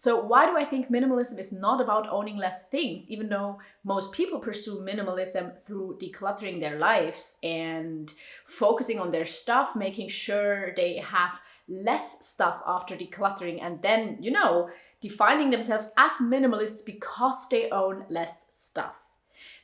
So why do I think minimalism is not about owning less things, even though most people pursue minimalism through decluttering their lives and focusing on their stuff, making sure they have less stuff after decluttering, and then, defining themselves as minimalists because they own less stuff.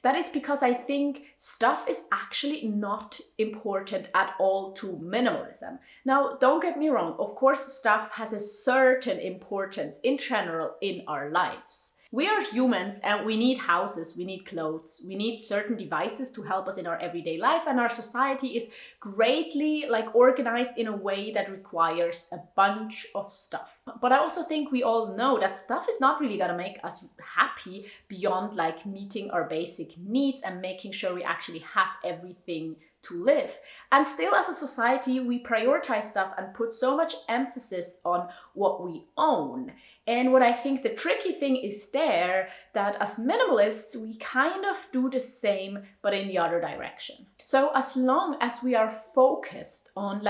That is because I think stuff is actually not important at all to minimalism. Now, don't get me wrong, of course, stuff has a certain importance in general in our lives. We are humans and we need houses, we need clothes, we need certain devices to help us in our everyday life, and our society is greatly organized in a way that requires a bunch of stuff. But I also think we all know that stuff is not really gonna make us happy beyond meeting our basic needs and making sure we actually have everything to live. And still, as a society, we prioritize stuff and put so much emphasis on what we own. And what I think the tricky thing is that as minimalists, we kind of do the same, but in the other direction. So as long as we are focused on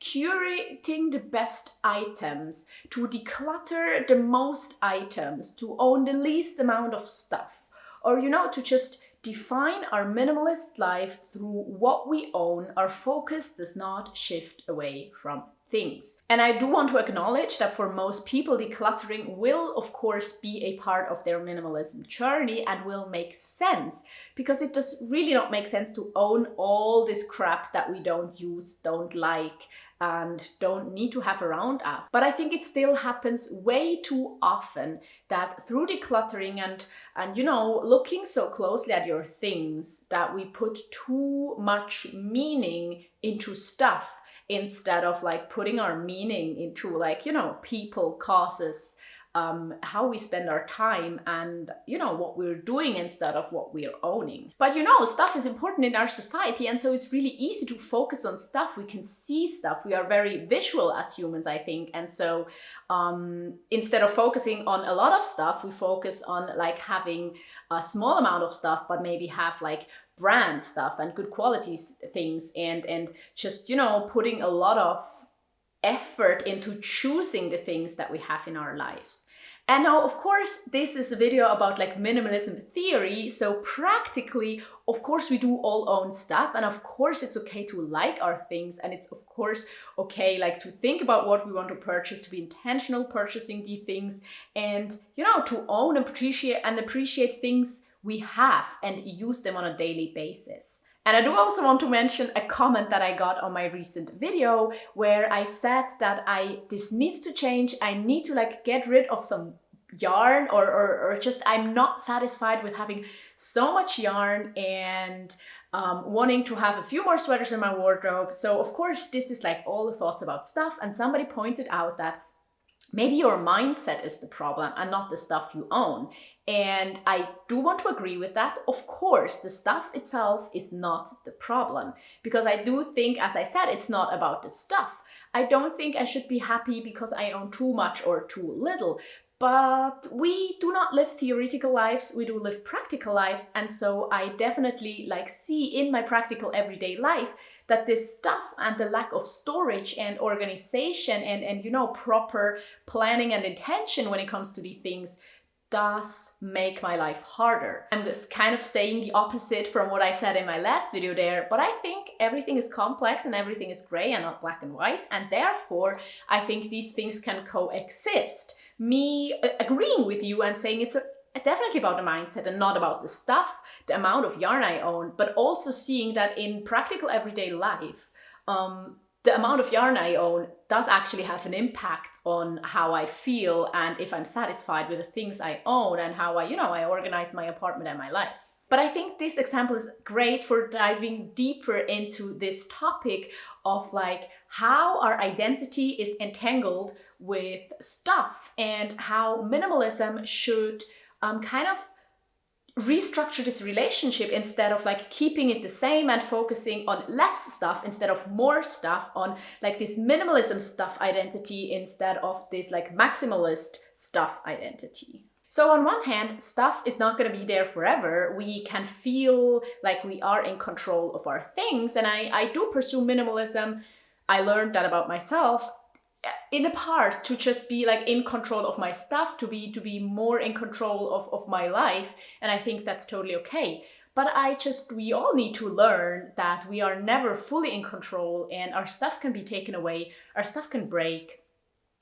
curating the best items, to declutter the most items, to own the least amount of stuff, or to just define our minimalist life through what we own, our focus does not shift away from things. And I do want to acknowledge that for most people, decluttering will, of course, be a part of their minimalism journey and will make sense, because it does really not make sense to own all this crap that we don't use, don't like, and don't need to have around us. But I think it still happens way too often that through decluttering and looking so closely at your things, that we put too much meaning into stuff instead of putting our meaning into people, causes, how we spend our time, and what we're doing instead of what we're owning. But stuff is important in our society, and so it's really easy to focus on stuff. We can see stuff. We are very visual as humans, I think, and so instead of focusing on a lot of stuff, we focus on having a small amount of stuff, but maybe have brand stuff and good quality things, and just putting a lot of effort into choosing the things that we have in our lives. And now, of course, this is a video about minimalism theory. So practically, of course, we do all own stuff, and of course it's okay to like our things, and it's of course okay to think about what we want to purchase, to be intentional purchasing these things, and to own, appreciate things we have and use them on a daily basis. And I do also want to mention a comment that I got on my recent video where I said that this needs to change. I need to get rid of some yarn, or just I'm not satisfied with having so much yarn, and wanting to have a few more sweaters in my wardrobe. So of course this is all the thoughts about stuff, and somebody pointed out that maybe your mindset is the problem and not the stuff you own. And I do want to agree with that. Of course, the stuff itself is not the problem, because I do think, as I said, it's not about the stuff. I don't think I should be happy because I own too much or too little. But we do not live theoretical lives, we do live practical lives. And so I definitely see in my practical everyday life that this stuff and the lack of storage and organization and proper planning and intention when it comes to these things does make my life harder. I'm just kind of saying the opposite from what I said in my last video there, but I think everything is complex and everything is gray and not black and white, and therefore I think these things can coexist. Me agreeing with you and saying it's definitely about the mindset and not about the stuff, the amount of yarn I own, but also seeing that in practical everyday life, the amount of yarn I own does actually have an impact on how I feel and if I'm satisfied with the things I own and how I organize my apartment and my life. But I think this example is great for diving deeper into this topic of how our identity is entangled with stuff and how minimalism should kind of restructure this relationship instead of keeping it the same and focusing on less stuff instead of more stuff, on this minimalism stuff identity instead of this maximalist stuff identity. So on one hand, stuff is not going to be there forever. We can feel like we are in control of our things, and I do pursue minimalism. I learned that about myself in a part to just be like in control of my stuff, to be more in control of my life. And I think that's totally okay. But we all need to learn that we are never fully in control, and our stuff can be taken away, our stuff can break,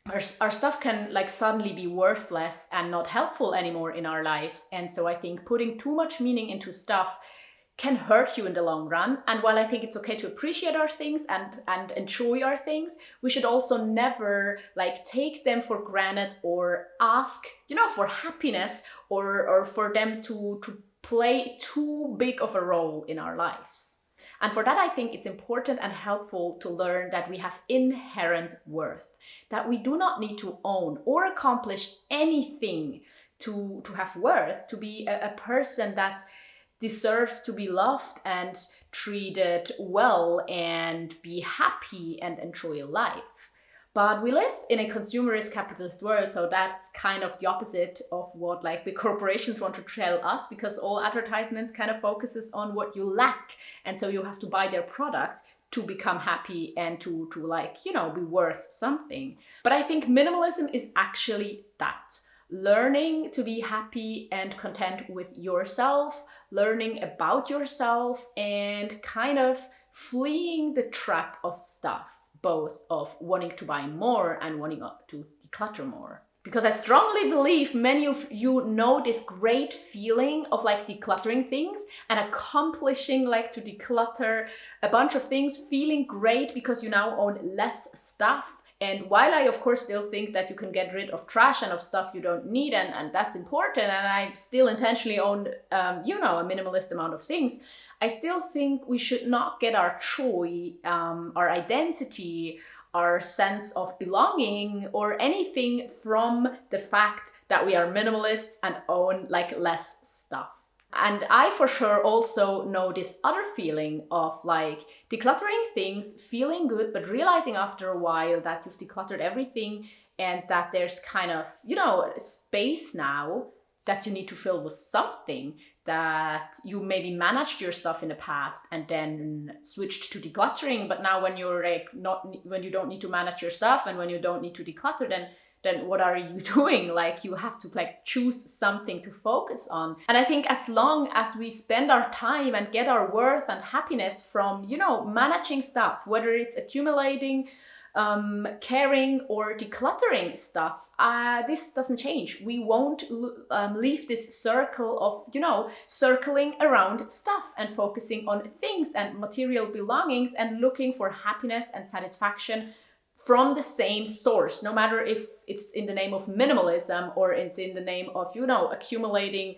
our stuff can like suddenly be worthless and not helpful anymore in our lives. And so I think putting too much meaning into stuff can hurt you in the long run. And while I think it's okay to appreciate our things and enjoy our things, we should also never like take them for granted or ask, for happiness or for them to play too big of a role in our lives. And for that, I think it's important and helpful to learn that we have inherent worth, that we do not need to own or accomplish anything to have worth, to be a person that deserves to be loved and treated well and be happy and enjoy life. But we live in a consumerist capitalist world, so that's kind of the opposite of what like big corporations want to tell us, because all advertisements kind of focuses on what you lack. And so you have to buy their product to become happy and to like, be worth something. But I think minimalism is actually that. Learning to be happy and content with yourself, learning about yourself, and kind of fleeing the trap of stuff, both of wanting to buy more and wanting to declutter more. Because I strongly believe many of you know this great feeling of like decluttering things and accomplishing like to declutter a bunch of things, feeling great because you now own less stuff. And while I, of course, still think that you can get rid of trash and of stuff you don't need, and that's important, and I still intentionally own, a minimalist amount of things, I still think we should not get our joy, our identity, our sense of belonging, or anything from the fact that we are minimalists and own like less stuff. And I for sure also know this other feeling of like decluttering things, feeling good, but realizing after a while that you've decluttered everything and that there's kind of, space now that you need to fill with something, that you maybe managed your stuff in the past and then switched to decluttering. But now when you're like when you don't need to manage your stuff and when you don't need to declutter, then what are you doing? Like you have to like choose something to focus on. And I think as long as we spend our time and get our worth and happiness from, managing stuff, whether it's accumulating, caring or decluttering stuff, this doesn't change. We won't leave this circle of, circling around stuff and focusing on things and material belongings and looking for happiness and satisfaction from the same source, no matter if it's in the name of minimalism or it's in the name of, accumulating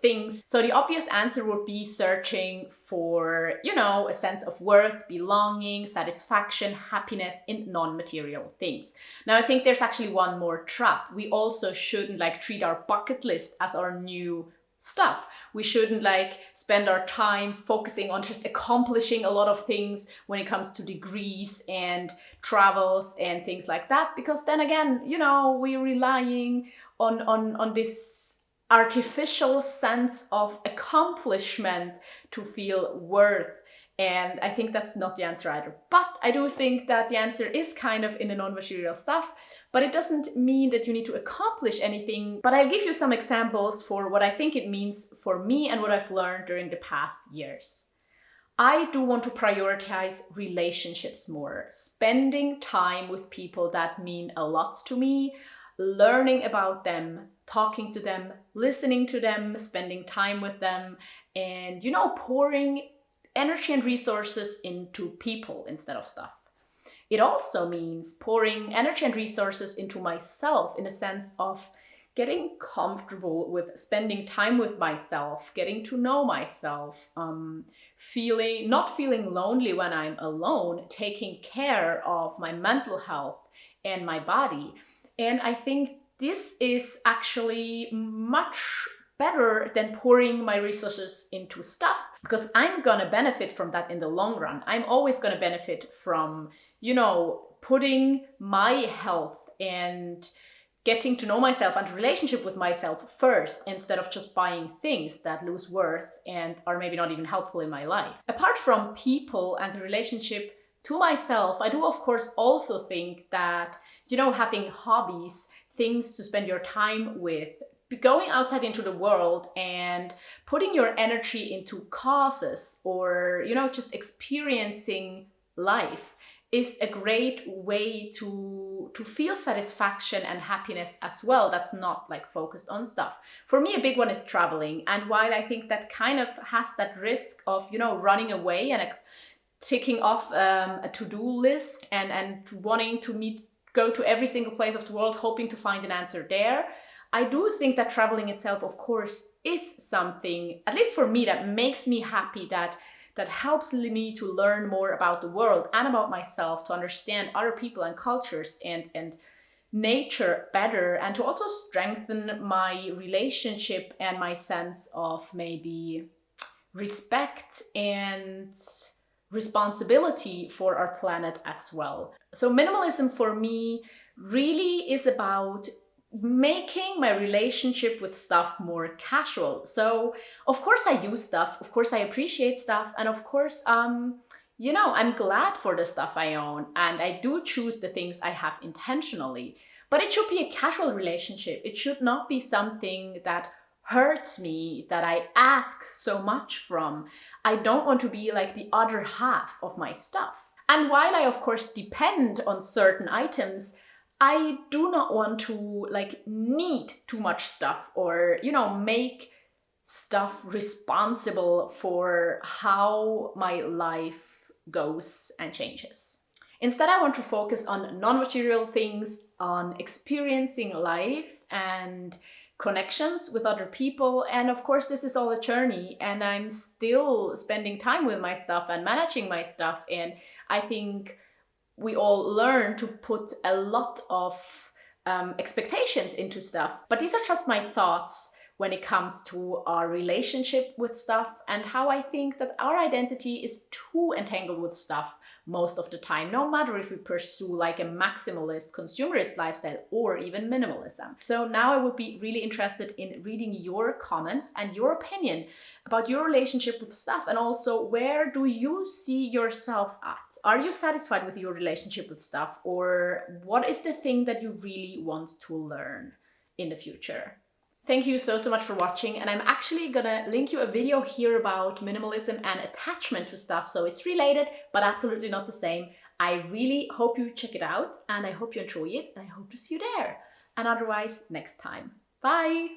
things. So the obvious answer would be searching for, a sense of worth, belonging, satisfaction, happiness in non-material things. Now, I think there's actually one more trap. We also shouldn't like treat our bucket list as our new stuff. We shouldn't like spend our time focusing on just accomplishing a lot of things when it comes to degrees and travels and things like that, because then again, we're relying on this artificial sense of accomplishment to feel worth. And I think that's not the answer either. But I do think that the answer is kind of in the non-material stuff, but it doesn't mean that you need to accomplish anything. But I'll give you some examples for what I think it means for me and what I've learned during the past years. I do want to prioritize relationships more, spending time with people that mean a lot to me, learning about them, talking to them, listening to them, spending time with them, and, pouring energy and resources into people instead of stuff. It also means pouring energy and resources into myself in a sense of getting comfortable with spending time with myself, getting to know myself, not feeling lonely when I'm alone, taking care of my mental health and my body. And I think this is actually much better than pouring my resources into stuff, because I'm gonna benefit from that in the long run. I'm always gonna benefit from, putting my health and getting to know myself and relationship with myself first, instead of just buying things that lose worth and are maybe not even helpful in my life. Apart from people and the relationship to myself, I do of course also think that, having hobbies, things to spend your time with, going outside into the world and putting your energy into causes or, just experiencing life is a great way to feel satisfaction and happiness as well. That's not like focused on stuff. For me, a big one is traveling. And while I think that kind of has that risk of, running away and ticking off a to-do list and wanting to go to every single place of the world, hoping to find an answer there, I do think that traveling itself, of course, is something, at least for me, that makes me happy, that helps me to learn more about the world and about myself, to understand other people and cultures and nature better, and to also strengthen my relationship and my sense of maybe respect and responsibility for our planet as well. So minimalism for me really is about making my relationship with stuff more casual. So of course I use stuff, of course I appreciate stuff, and of course I'm glad for the stuff I own, and I do choose the things I have intentionally. But it should be a casual relationship. It should not be something that hurts me, that I ask so much from. I don't want to be like the other half of my stuff. And while I of course depend on certain items, I do not want to need too much stuff or, make stuff responsible for how my life goes and changes. Instead, I want to focus on non-material things, on experiencing life and connections with other people. And of course, this is all a journey, and I'm still spending time with my stuff and managing my stuff. And I think we all learn to put a lot of expectations into stuff. But these are just my thoughts when it comes to our relationship with stuff, and how I think that our identity is too entangled with stuff most of the time, no matter if we pursue like a maximalist, consumerist lifestyle or even minimalism. So now I would be really interested in reading your comments and your opinion about your relationship with stuff, and also where do you see yourself at? Are you satisfied with your relationship with stuff, or what is the thing that you really want to learn in the future? Thank you so much for watching, and I'm actually gonna link you a video here about minimalism and attachment to stuff, so it's related but absolutely not the same. I really hope you check it out, and I hope you enjoy it, and I hope to see you there. And otherwise, next time. Bye!